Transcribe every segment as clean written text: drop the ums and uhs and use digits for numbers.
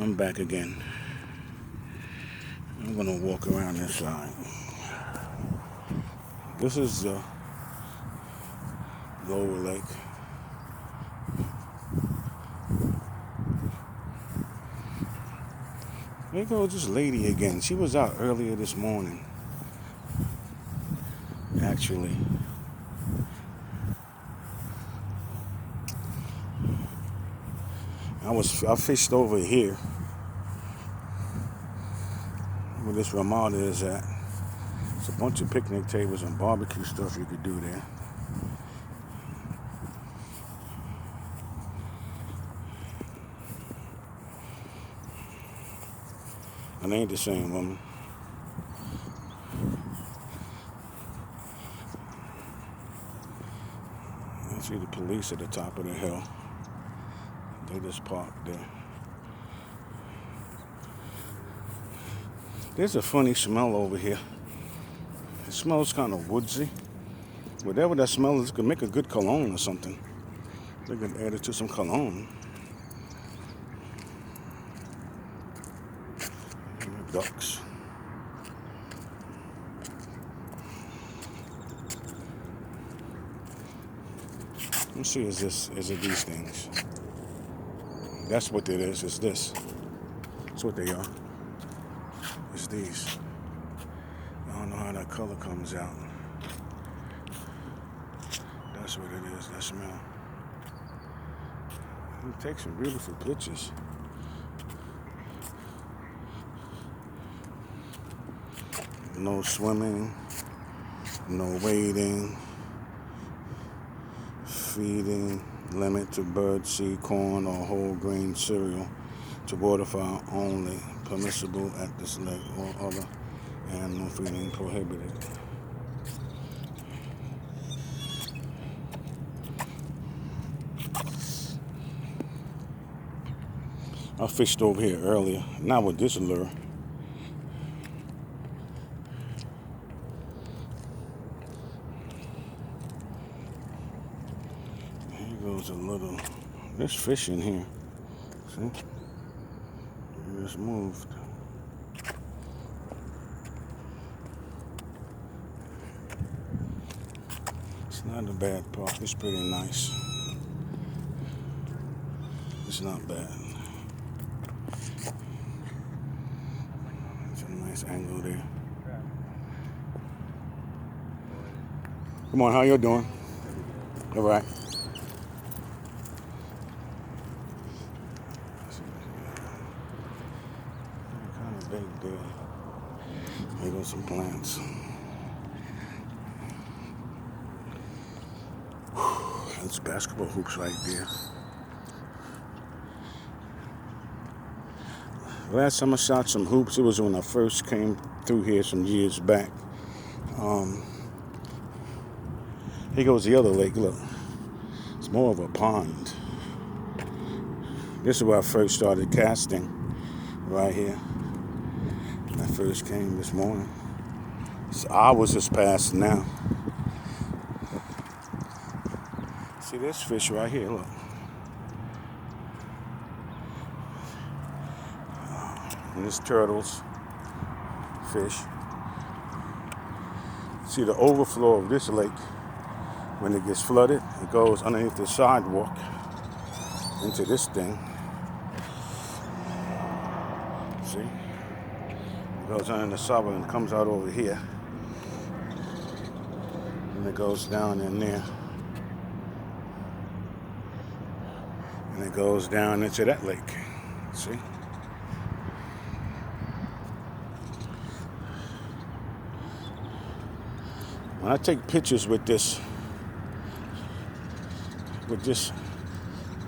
I'm back again. I'm gonna walk around this side. This is the lower lake. There goes this lady again. She was out earlier this morning, actually. I fished over here where this Ramada is at. It's a bunch of picnic tables and barbecue stuff you could do there. And they ain't the same woman. I see the police at the top of the hill. They just parked there. There's a funny smell over here. It smells kind of woodsy. Whatever that smell is, could make a good cologne or something. They could add it to some cologne. Ducks. Let me see, is it these things? That's what it is, it's this. That's what they are. It's these. I don't know how that color comes out. That's what it is, that smell. You take some beautiful pictures. No swimming, no wading, feeding, limit to bird seed, corn, or whole grain cereal to waterfowl only, permissible at this lake, or other animal feeding prohibited. I fished over here earlier, not with this lure. Here goes a little, there's fish in here. See? It just moved. It's not a bad park, it's pretty nice. It's not bad. It's a nice angle there. Come on, how you doing? All right. Kind of big there. There go some plants. That's basketball hoops right there. Last time I shot some hoops, it was when I first came through here some years back. Here goes the other lake, look. It's more of a pond. This is where I first started casting, right here. When I first came this morning. It's hours has passed now. See this fish right here, look. And this turtles, fish. See the overflow of this lake. When it gets flooded, it goes underneath the sidewalk into this thing. See? It goes under the sidewalk and comes out over here. And it goes down in there. And it goes down into that lake. See? When I take pictures with this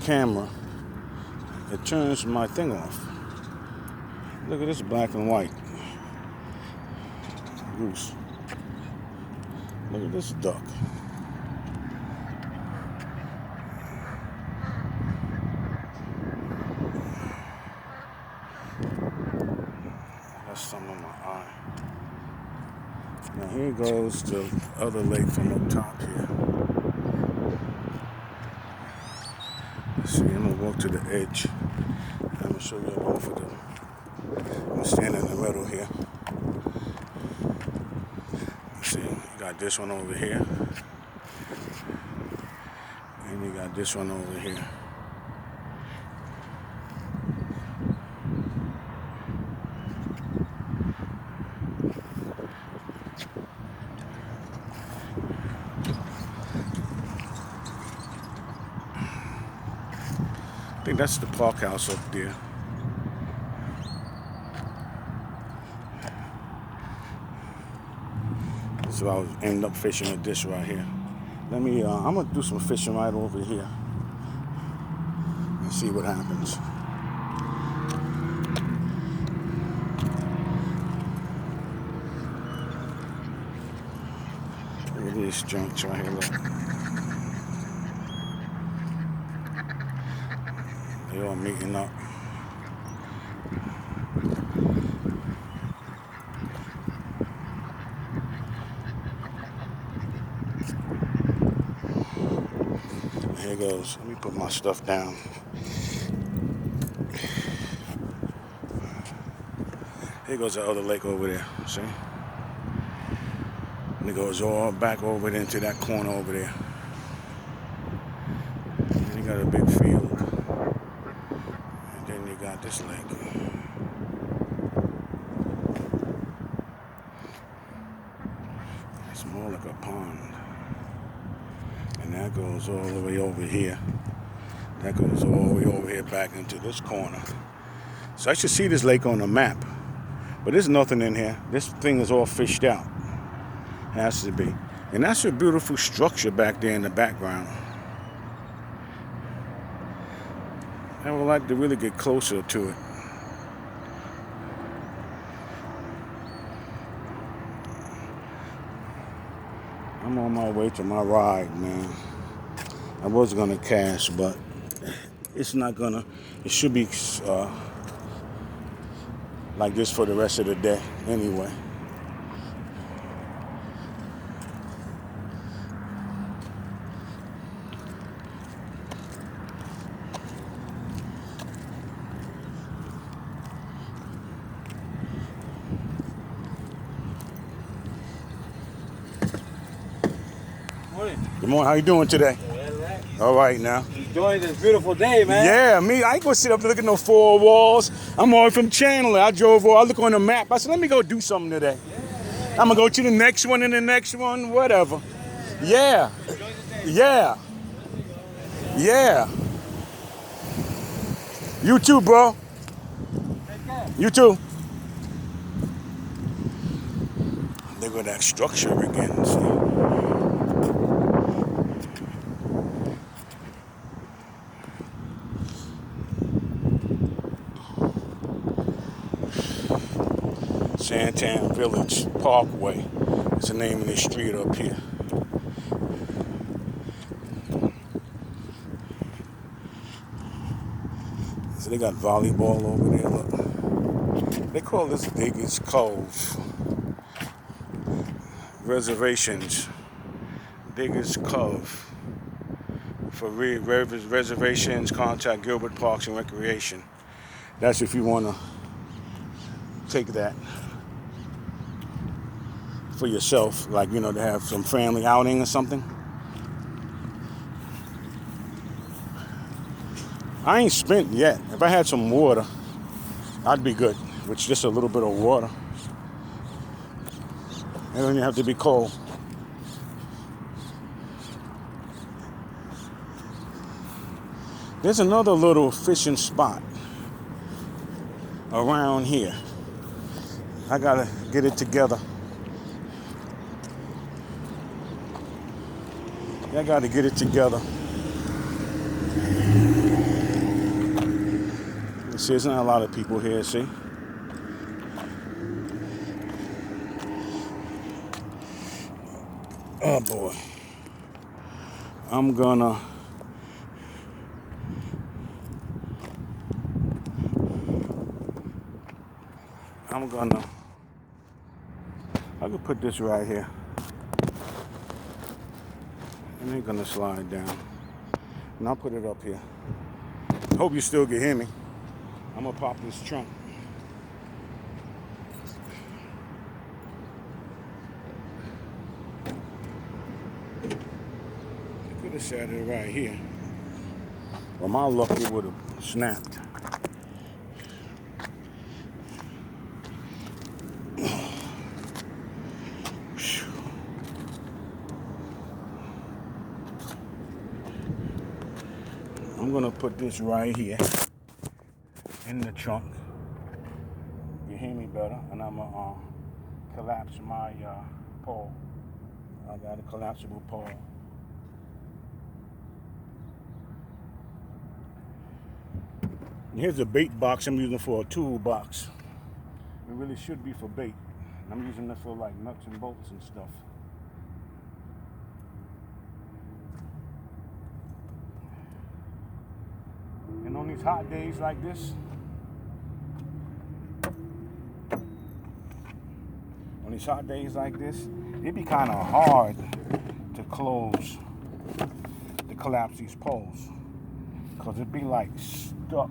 camera, it turns my thing off. Look at this black and white goose. Look at this duck. That's some on my eye. Now here goes the other lake from up top here. See, I'm gonna walk to the edge. I'm gonna show you both of them. I'm gonna stand in the middle here. See, you got this one over here. And you got this one over here. I think that's the park house up there. So I was end up fishing at this right here. Let me, I'm gonna do some fishing right over here and see what happens. Look at these junks right here, look. They're all meeting up. Here goes. Let me put my stuff down. Here goes the other lake over there. See? And it goes all back over into that corner over there. And you got a big field. And then you got this lake. It's more like a pond. And that goes all the way over here. That goes all the way over here back into this corner. So I should see this lake on the map. But there's nothing in here. This thing is all fished out. It has to be. And that's a beautiful structure back there in the background. I would like to really get closer to it. I'm on my way to my ride, man. I was gonna cast, but it's not gonna. It should be like this for the rest of the day, anyway. Good morning. How you doing today? All right now. Enjoying this beautiful day, man. Yeah, me. I ain't gonna sit up and look at no four walls. I'm all from Chandler. I drove over. I look on the map. I said, let me go do something today. I'm gonna go to the next one and the next one, whatever. Yeah. Yeah. Yeah. You too, bro. You too. There go that structure again. See? Santan Village Parkway. It's the name of this street up here. So they got volleyball over there. Look. They call this Diggers Cove. Reservations. Diggers Cove. For reservations, contact Gilbert Parks and Recreation. That's if you want to take that for yourself, like, you know, to have some family outing or something. I ain't spent yet. If I had some water, I'd be good with just a little bit of water. It don't even have to be cold. There's another little fishing spot around here. I gotta get it together. I gotta get it together. You see, there's not a lot of people here, see? Oh boy. I'm gonna I could put this right here. And it's gonna slide down. And I'll put it up here. Hope you still can hear me. I'm gonna pop this trunk. Could have sat it right here. Well, my luck, it would have snapped. I'm gonna put this right here in the trunk. You hear me better? And I'm gonna collapse my pole. I got a collapsible pole. Here's a bait box I'm using for a toolbox. It really should be for bait. I'm using this for like nuts and bolts and stuff. And on these hot days like this, it'd be kind of hard to collapse these poles, because it'd be like stuck.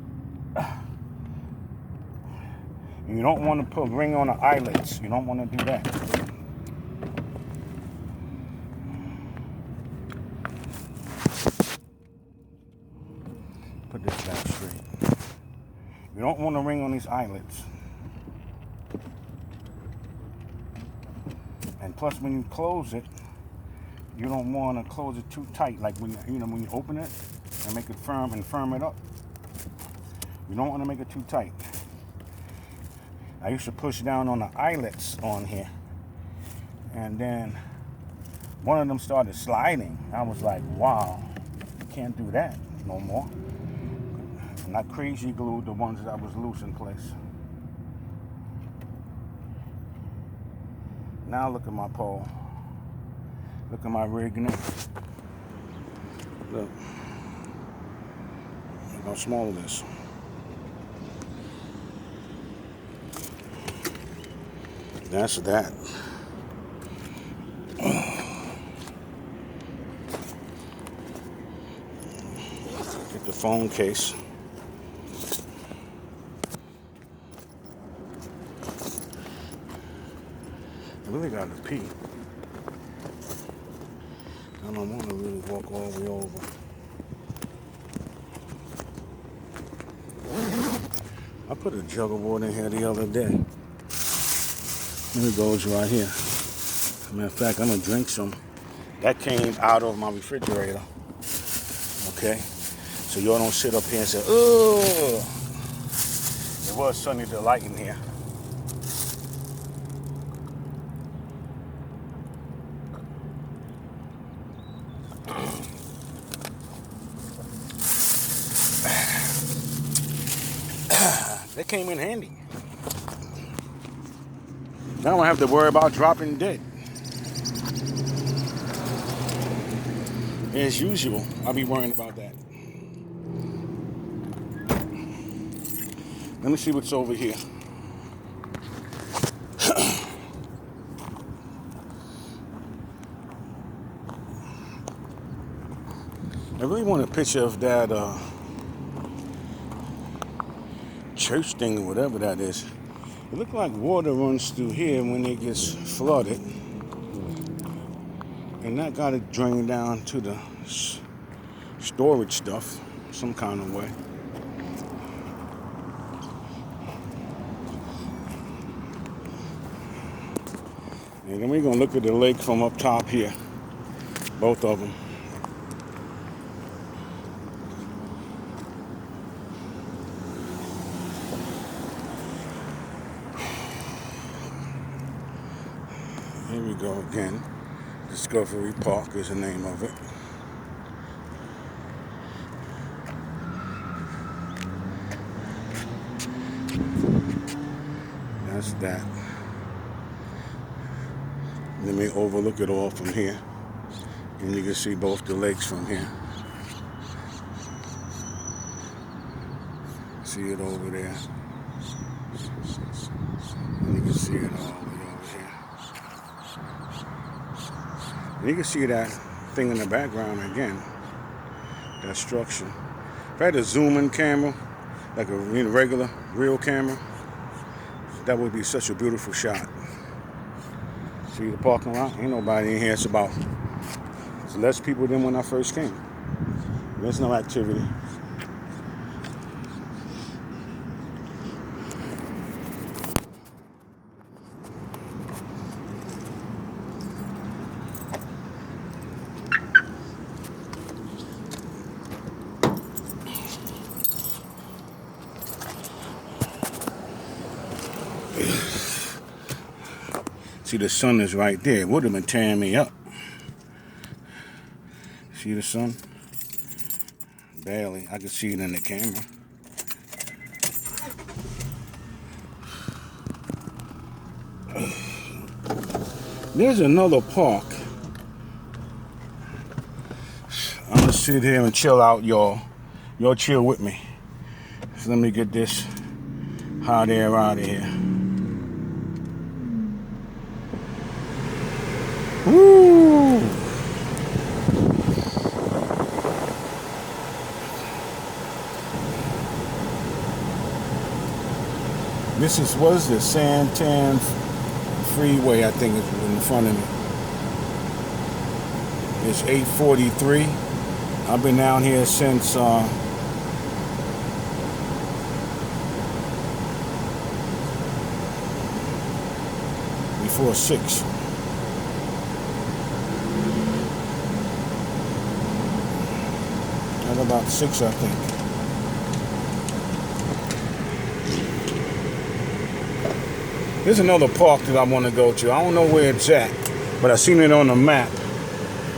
You don't want to put ring on the eyelets. You don't want to do that. Put this back straight. You don't want to ring on these eyelets. And plus, when you close it, you don't want to close it too tight. Like when you open it and make it firm and firm it up. You don't want to make it too tight. I used to push down on the eyelets on here, and then one of them started sliding. I was like, wow, you can't do that no more. And I crazy glued the ones that was loose in place. Now look at my pole. Look at my rigging it. Look how small it is. That's that. Get the phone case. I really got to pee. I don't want to really walk all the way over. I put a jug of water in here the other day. Here it goes right here. Matter of fact, I'm gonna drink some. That came out of my refrigerator. Okay? So y'all don't sit up here and say, oh. It was Sunny Delight in here. They came in handy. Now I don't have to worry about dropping dead. As usual, I'll be worrying about that. Let me see what's over here. I really want a picture of that church thing or whatever that is. It looks like water runs through here when it gets flooded. And that got to drain down to the storage stuff some kind of way. And then we're going to look at the lake from up top here. Both of them. Here we go again. Discovery Park is the name of it. That's that. Let me overlook it all from here. And you can see both the lakes from here. See it over there. And you can see it all the way over here. And you can see that thing in the background again. That structure. If I had a zoom in camera, like a regular, real camera, that would be such a beautiful shot. See the parking lot? Ain't nobody in here. It's less people than when I first came. There's no activity. See, the sun is right there. It would have been tearing me up. See the sun? Barely. I can see it in the camera. There's another park. I'm gonna sit here and chill out, y'all. Y'all chill with me. So let me get this hot air out of here. Woo! This is, what is this? Santan Freeway, I think is in front of me. It's 8:43. I've been down here since before 6. At about 6, I think. There's another park that I want to go to. I don't know where it's at, but I seen it on the map,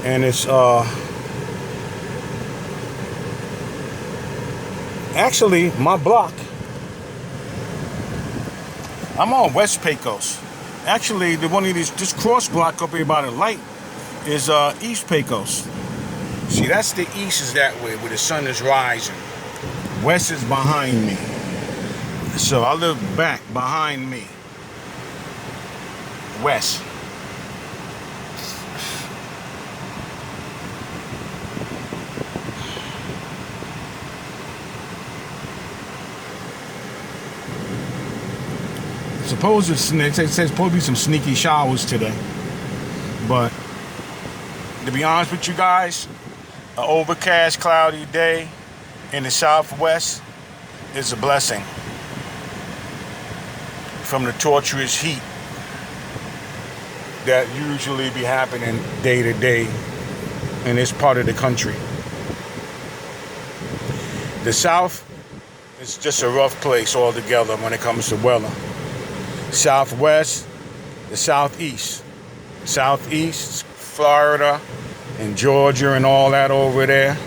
and it's actually my block. I'm on West Pecos. Actually, the one of this cross block up here by the light is East Pecos. See, that's the east is that way, where the sun is rising. West is behind me. So I live back behind me. West. Suppose it says supposed to be some sneaky showers today. But to be honest with you guys, an overcast, cloudy day in the southwest is a blessing from the torturous heat that usually be happening day to day in this part of the country. The South is just a rough place altogether when it comes to weather. Southwest, the Southeast. Southeast, Florida and Georgia and all that over there.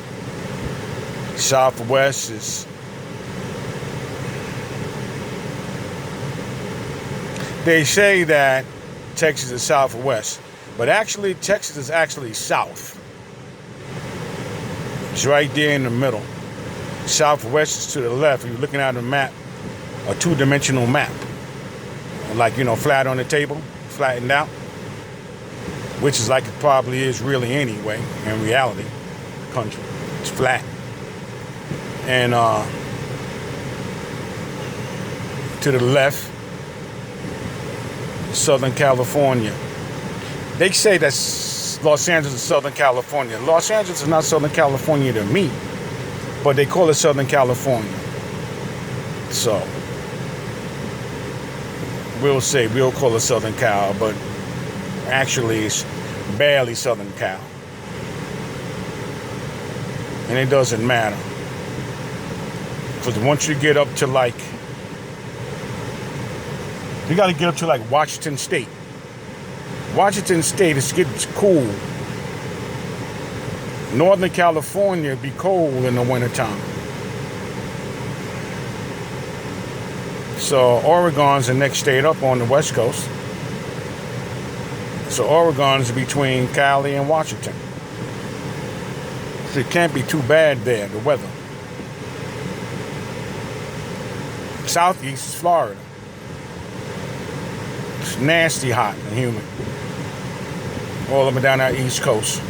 Southwest is they say that Texas is southwest, but actually Texas is actually south. It's right there in the middle. Southwest is to the left. If you're looking at a map, a two-dimensional map, like, you know, flat on the table, flattened out, which is like it probably is really anyway, in reality, the country. It's flat. And to the left, Southern California. They say that Los Angeles is Southern California. Los Angeles is not Southern California to me, but they call it Southern California. So we'll call it Southern Cal, but actually it's barely Southern Cal. And it doesn't matter. Because once you get up to you got to get up to like Washington State. Washington State, it gets cool. Northern California be cold in the wintertime. So Oregon's the next state up on the West Coast. So Oregon's between Cali and Washington. So it can't be too bad there, the weather. Southeast is Florida. It's nasty hot and humid. All up and down that East Coast.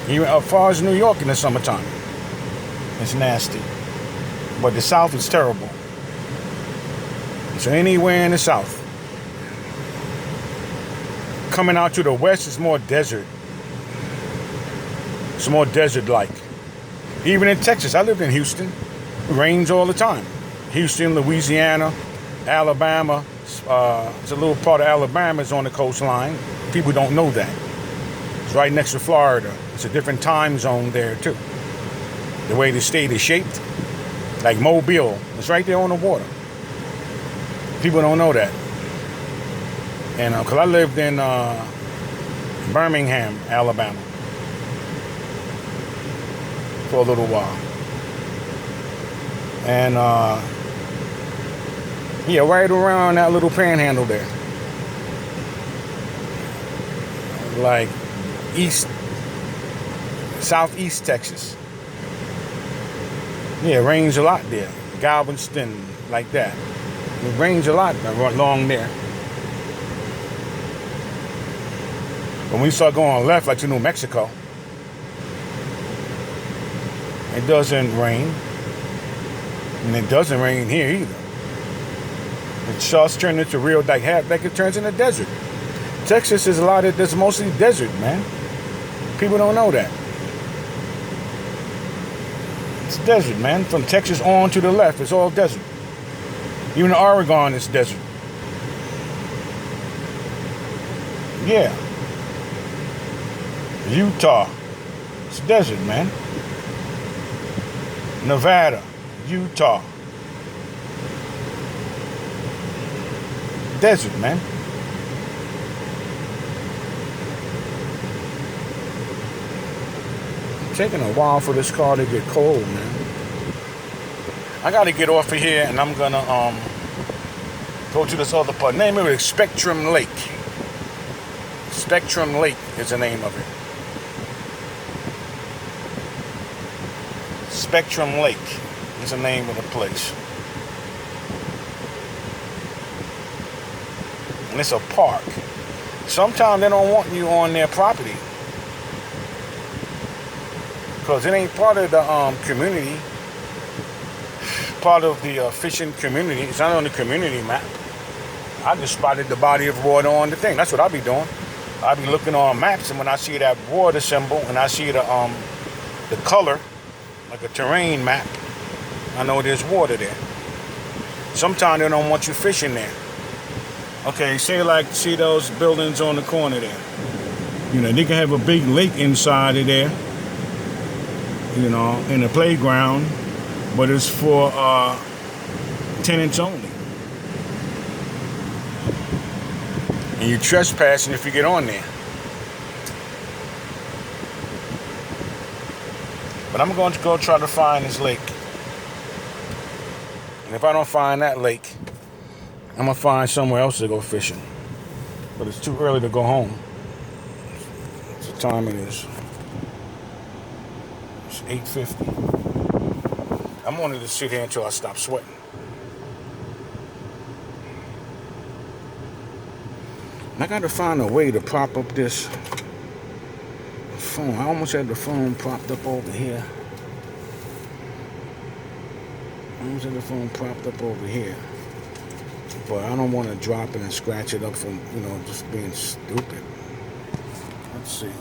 Even as far as New York in the summertime. It's nasty. But the South is terrible. So anywhere in the South. Coming out to the West is more desert. It's more desert-like. Even in Texas, I lived in Houston. It rains all the time. Houston, Louisiana, Alabama. It's a little part of Alabama is on the coastline. People don't know that. It's right next to Florida. It's a different time zone there, too. The way the state is shaped, like Mobile, it's right there on the water. People don't know that. And because I lived in Birmingham, Alabama, for a little while. And yeah, right around that little panhandle there. Like southeast Texas. Yeah, it rains a lot there. Galveston, like that. It rains a lot along there. When we start going left, like to New Mexico, it doesn't rain. And it doesn't rain here either. It starts turning into real, like it turns into desert. Texas is there's mostly desert, man. People don't know that. It's desert, man. From Texas on to the left, it's all desert. Even Oregon is desert. Yeah. Utah, it's desert, man. Nevada, Utah. Desert, man. It's taking a while for this car to get cold, man. I gotta get off of here and I'm gonna go to this other part. Name of it is Spectrum Lake. Spectrum Lake is the name of it. Spectrum Lake is the name of the place. And it's a park. Sometimes they don't want you on their property because it ain't part of the community, part of the fishing community. It's not on the community map. I just spotted the body of water on the thing. That's what I be doing. I be looking on maps, and when I see that water symbol and I see the color, like a terrain map, I know there's water there. Sometimes they don't want you fishing there. Okay, see those buildings on the corner there. You know, they can have a big lake inside of there, you know, in the playground, but it's for tenants only. And you're trespassing if you get on there. But I'm going to go try to find this lake. And if I don't find that lake, I'm going to find somewhere else to go fishing. But it's too early to go home. What's the time it is? It's 8:50. I'm wanting to sit here until I stop sweating. And I got to find a way to prop up this phone. I almost had the phone propped up over here. But I don't want to drop it and scratch it up from, just being stupid. Let's see.